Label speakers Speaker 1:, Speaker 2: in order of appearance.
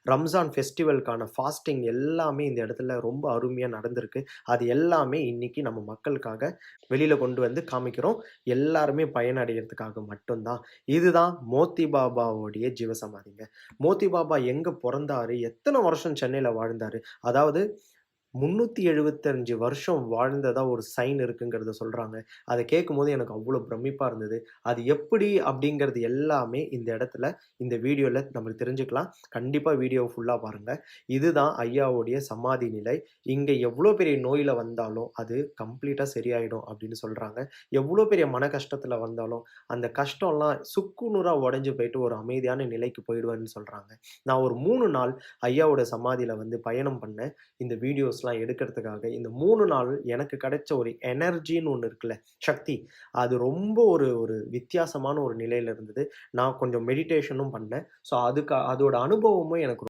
Speaker 1: Ramzan ஃபெஸ்டிவலுக்கான fasting எல்லாமே இந்த இடத்துல ரொம்ப அருமையா நடந்திருக்கு. அது எல்லாமே இன்னைக்கு நம்ம மக்களுக்காக வெளியில கொண்டு வந்து காமிக்கிறோம். எல்லாருமே பயனடையறதுக்காக மட்டும் தான். இதுதான் மோத்தி பாபாவுடைய ஜீவசமாதிங்க. மோத்தி பாபா எங்க பொறந்தாரு? எத்தன வருஷம் சென்னையில வாழ்ந்தாரு? அதாவது 375 வருஷம் வாழ்ந்ததா ஒரு சைன் இருக்குங்கிறத சொல்றாங்க. அத கேட்கும்போது எனக்கு அவ்ளோ பிரமிப்பா இருந்தது. அது எப்படி அப்படிங்கிறது எல்லாமே இந்த இடத்துல, இந்த வீடியோல நம்ம தெரிஞ்சுக்கலாம். கண்டிப்பா வீடியோவ ஃபுல்லா பாருங்க. இதுதான் ஐயாவுடைய சமாதி நிலை. இங்க எவ்ளோ பெரிய நோயில வந்தாலும், அது கம்ப்ளீட்டா சரியாயிடும் அப்படின்னு சொல்றாங்க. எவ்ளோ பெரிய மன கஷ்டத்துல வந்தாலும், அந்த கஷ்டம்லாம் சுக்கு நூறா உடைஞ்சு போயிட்டு ஒரு அமைதியான நிலைக்கு போயிடுவேன்னு சொல்றாங்க. நான் ஒரு 3 நாள் ஐயாவோட சமாதியில வந்து பயணம் பண்ணேன். இந்த வீடியோஸ்லாம் எடுக்கிறதுக்காக. இந்த 3 நாள் எனக்கு கிடைச்ச ஒரு எனர்ஜின்னு ஒண்ணு இருக்குல்ல, சக்தி. அது ரொம்ப ஒரு ஒரு வித்தியாசமான ஒரு நிலையில இருந்தது. நான் கொஞ்சம் மெடிடேஷனும் பண்ணேன். ஸோ அதோட அனுபவமும் எனக்கு